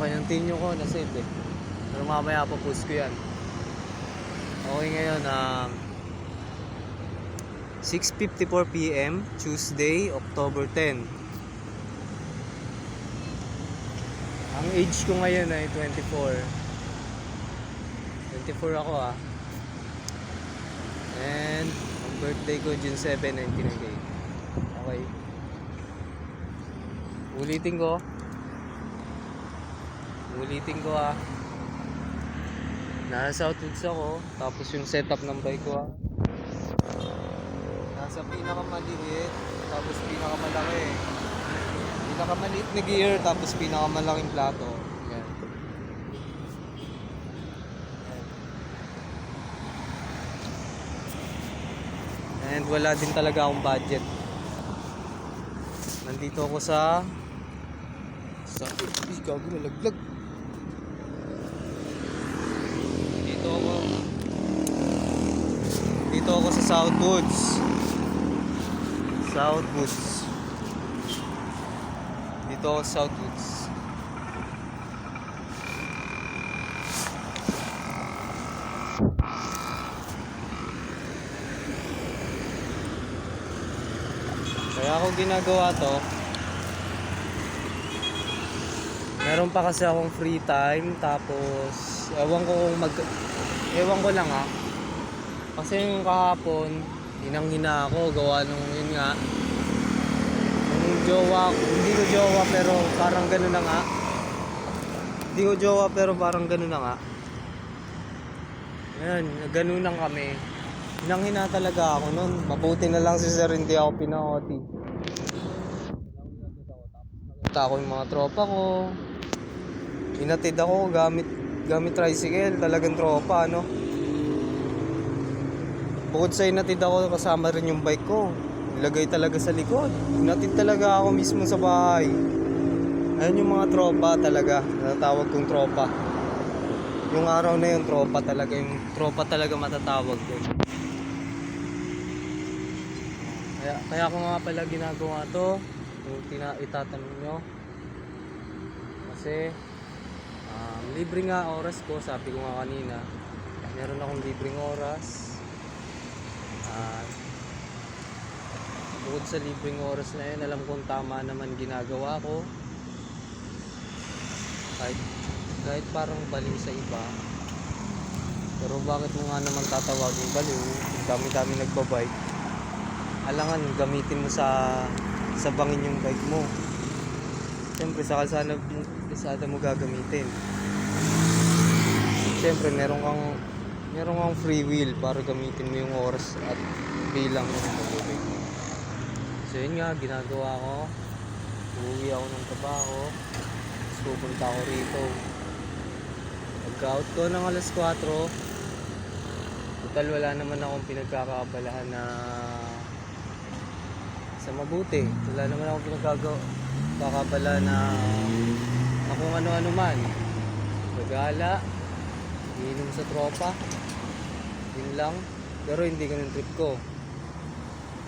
kanyang tinyo ko na save eh. Pero mamaya pa-post ko yan. Okay, ngayon 6:54 PM, Tuesday, October 10. Ang age ko ngayon ay 24. 24 ako And ang birthday ko June 7, 1998. Okay. Ulitin ko Nasa Southwoods ako. Tapos yung setup ng bike ko nasa pinakamaliit, tapos pinakamalaki. Pinakamaliit na gear, tapos pinakamalaking plato. Yan. And wala din talaga akong budget. Nandito ako sa gago, nalaglag. Dito ako sa Southwoods. Dito ako sa Southwoods. Kaya ako ginagawa to. Meron pa kasi akong free time, tapos ewan ko lang kasi yung kahapon hinang-hina ako gawa nung yun nga yung jowa, hindi ko jowa pero parang gano'n na nga. Hindi ko jowa pero parang gano'n na nga. Ayan, gano'n lang kami. Hinang-hina talaga ako nun. Mabuti na lang si sir hindi ako pina-OT. Nakita ko yung mga tropa ko. Inatid ako gamit tricycle, talagang tropa Bukod sa inatid ako, kasama rin yung bike ko. Ilagay talaga sa likod. Inatid talaga ako mismo sa bahay. Ayun yung mga tropa talaga. Natatawag kong tropa. Yung araw na yun, tropa talaga. Yung tropa talaga matatawag ko. Kaya ako nga pala ginagawa to. Kung itatanong nyo. Kasi libre nga oras ko, sabi ko nga kanina. Meron akong libreng oras. Bukod sa libreng oras na yun, alam kong tama naman ginagawa ko. Kahit parang baliw sa iba, pero bakit mo nga naman tatawagin baliw? Dami-dami nagbabike. Alangan gamitin mo sa bangin yung bike mo. Siyempre sa kalsada mo gagamitin. Siyempre meron kang free will para gamitin mo yung oras at bilang ng pagbibig mo. So yun nga, ginagawa ko. Uuwi ako ng trabaho. Tapos pupunta ako rito. Pagka-out ko ng alas 4, total wala naman akong pinagkakaabalahan na sa mabuti. Wala naman akong pinagkakaabalahan na kung ano-ano man. Gagala, iinom sa tropa, yun lang. Pero hindi ganun trip ko.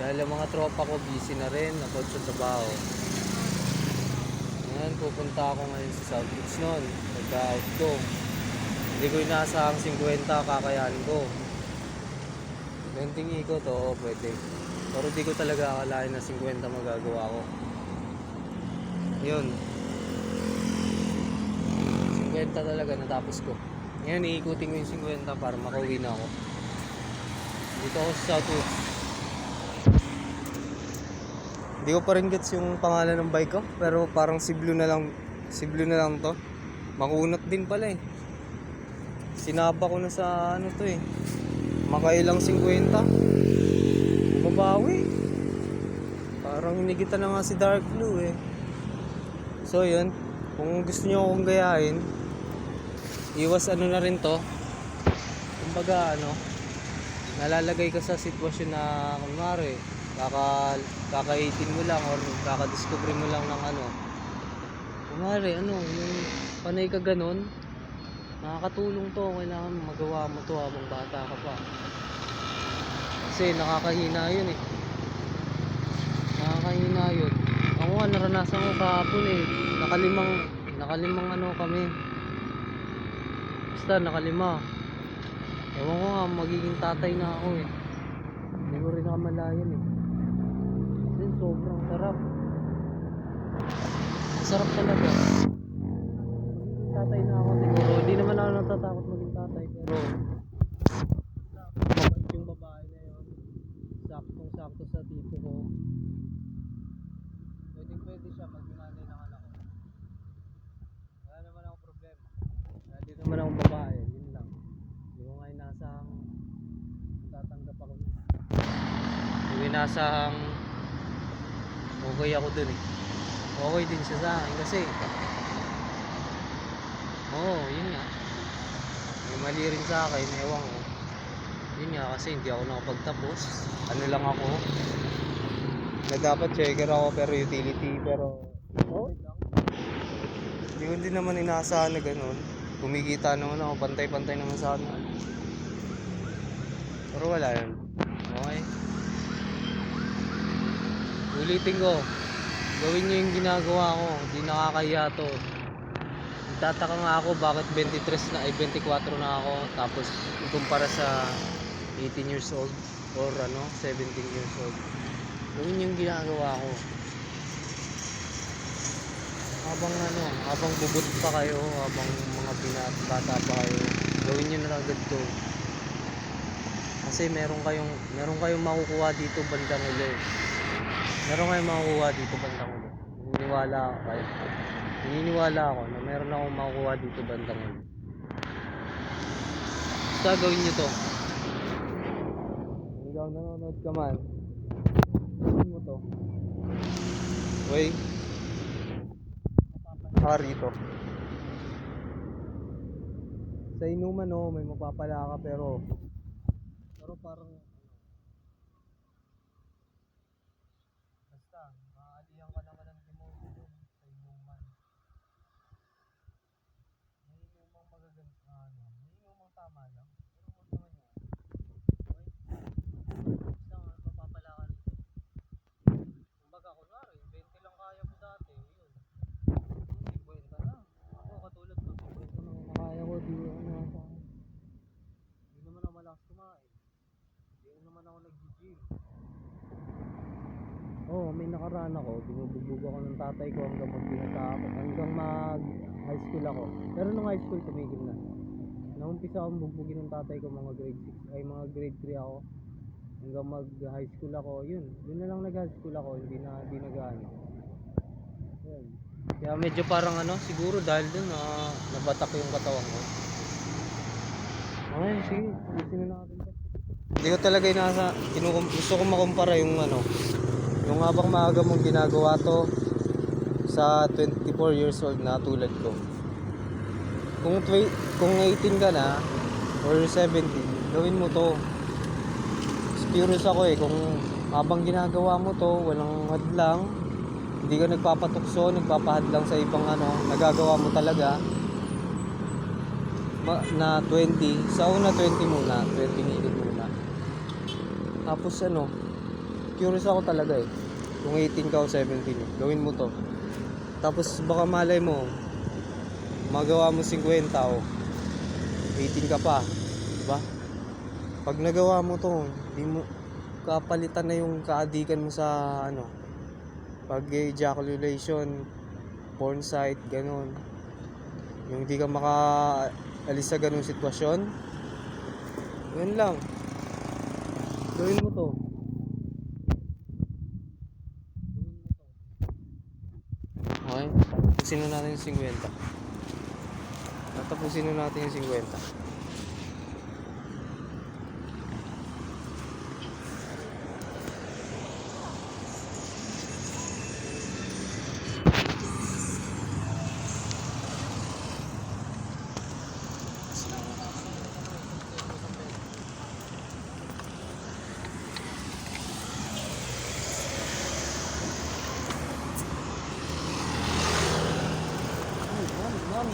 Dahil ang mga tropa ko busy na rin, napod sa trabaho. Ngayon, pupunta ako ngayon sa Southwoods noon. Pagka-out ko, hindi ko inaasahang 50 kakayanin ko. 20 ikot, oo, pwede. Pero di ko talaga akalain na 50 magagawa ko. Yun, 50 talaga natapos ko. Ngayon, iikutin ko yung 50 para makauwi na ako. Dito ako sa Southwoods. Hindi ko pa rin gets yung pangalan ng bike ko, pero parang Siblu na lang to. Makunat din pala Sinaba ko na sa to makailang 50. Mabawi. Parang hinigitan na nga si Dark Blue So yun, kung gusto nyo akong gayahin, iwas na rin to. Kumbaga nalalagay ka sa sitwasyon na kunwari kaka-18 mo lang or kaka-discover mo lang ng kunwari yung panay ka ganun, nakakatulong to. Kailangan magawa mo to habang bata ka pa, kasi nakakahina yun nakakahina yun. Ako nga naranasan ko kahapon Nakalimang ano kami. Basta nakalima. Ewan ko nga, magiging tatay na ako eh. Hindi ko rin nakamalayan eh. Kasi sobrang sarap. Sarap talaga. Magiging tatay na ako siguro. Hindi naman ako natatakot maging tatay. Pero mabait yung babae na yun. Saktong sakto sa tipo ko. Pwede siya maging nanay ng anak ko. Wala naman akong problema. Dahil naman akong babae. Yun lang. Hindi ko nga inasahang tatanggap ako nun. Hindi ko inasahang okay ako dun eh. Okay din siya sa akin kasi yun nga. May mali rin sa akin, ewan ko. Yun nga kasi hindi ako nakapagtapos. Ano lang ako. Na dapat checker ako pero utility pero lang. Hindi ko din naman inaasahan na ganun. Kumikita naman ako, pantay-pantay naman sa akin. Pero wala yun. Okay. Ulitin ko. Gawin nyo yung ginagawa ko. Hindi nakakahiya to. Nagtataka nga ako bakit 23 na ay 24 na ako. Tapos ikumpara sa 18 years old or 17 years old. Gawin nyo yung ginagawa ko. Habang bubut pa kayo, habang mga bata pa kayo, gawin nyo na agad to. Kasi meron kayong makukuha dito bandang uli. Meron kayong makukuha dito bandang uli. Naniniwala ako na meron akong makukuha dito bandang uli. Basta gawin nyo to. Kung ikaw nanonood ka man, gawin mo to. Wait. Rito. Sa inuman may magpapala ka pero parang basta maalihan ka naman ng demonyo dun sa inuman. May inumang magaganda may inumang tama lang pero huwag naman yan. Okay? Basta magpapala ka rito. Kumbaga kunwari 20 lang kaya mo dati yun. 50 na. Ako katulad ko 50 na kaya ko di hindi naman ako malakas kumain. Hindi naman ako nag-gym. May nakaraan ako, binubugbog ako ng tatay ko hanggang mag high school ako. Pero nung high school tumigil na. Naumpisa akong bugbugin ng tatay ko mga grade 6 ay mga grade 3 ako. Hanggang mag high school ako, yun na lang nag high school ako, hindi nag-ano. Yun. Kaya medyo parang siguro dahil dun nabatak yung katawan ko. Okay, sige, ulitin na natin to. Hindi ko talaga gusto ko makumpara yung yung habang maaga mong ginagawa to sa 24 years old na tulad ko. Kung 18 ka na or 17, gawin mo to. Curious ako kung habang ginagawa mo to, walang hadlang, hindi ka nagpapatukso, nagpapahadlang sa ibang nagagawa mo talaga na 20, sa una 20 muna, 20 minutes muna. Tapos curious ako talaga kung 18 ka o 17, gawin mo to. Tapos baka malay mo, magawa mo 50 o 18 ka pa, diba? Pag nagawa mo to, hindi mo kapalitan na yung kaadikan mo sa pag ejaculation, porn site, ganun. Yung hindi ka makaalis sa ganung sitwasyon. Yun lang. Gawin mo to. Okay, tapusin na natin yung 50. Tatapusin na natin yung 50.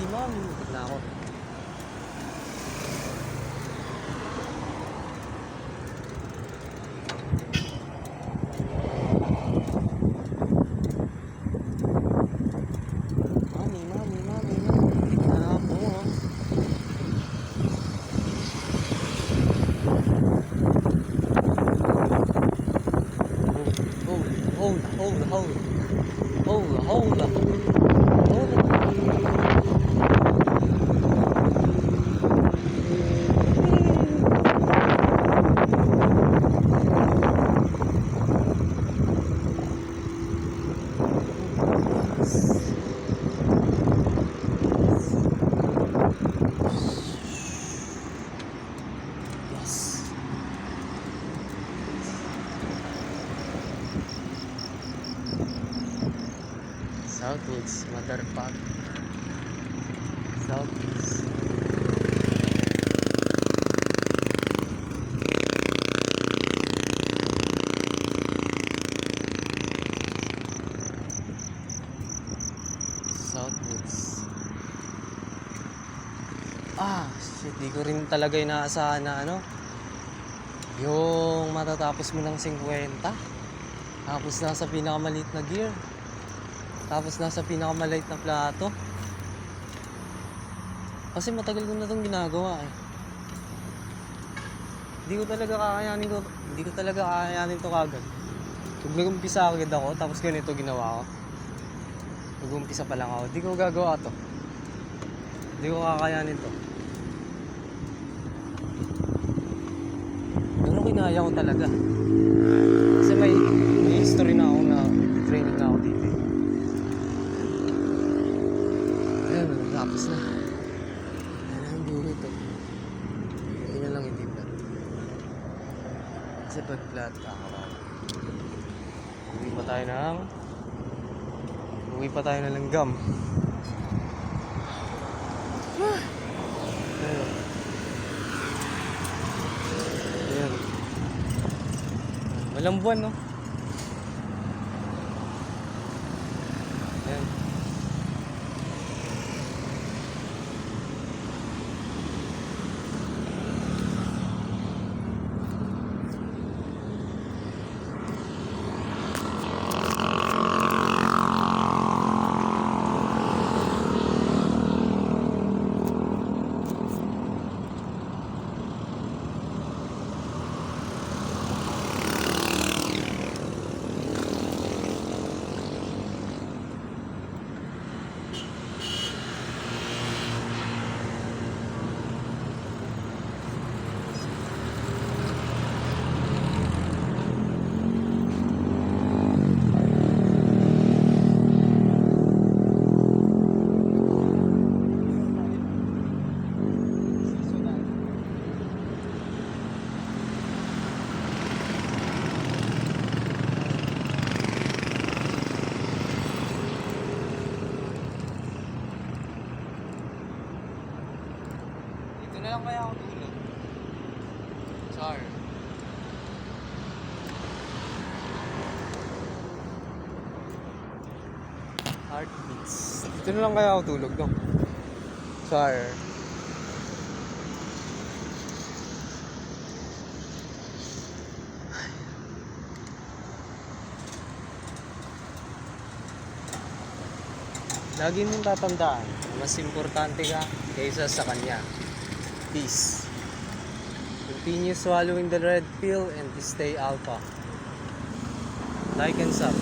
Mami. Na ako. Mami. Southwoods, Motherfuck. Southwoods. Southwoods. Shit, di ko rin talaga inaasahan na ano, yung matatapos mo ng 50, tapos nasa pinakamaliit na gear, tapos nasa pinakamaliit na plato. Kasi matagal ko na itong ginagawa eh. Hindi ko talaga kakayanin to kagad. Pag nag-umpisa agad ako, tapos ganito ginawa ko. Nag-umpisa pa lang ako, di ko gagawa to. Hindi ko kakayanin to. Pero kinaya ko talaga. Kasi may history na ako na training na ako dito. Ayun, tapos na. Ayun ang dulo ito. Hindi na lang hindi flat. Kasi pag flat, kakawala. Uwi pa tayo ng langgam. Ayun. Ayan. Walang buwan, no? Ayan. Dito na lang kaya ako tulog. Char. Heartbeats. Dito na lang kaya ako tulog, no? Char. Lagi mong tatandaan, mas importante ka kaysa sa kanya. Peace. Continue swallowing the red pill and stay alpha. Like and sub.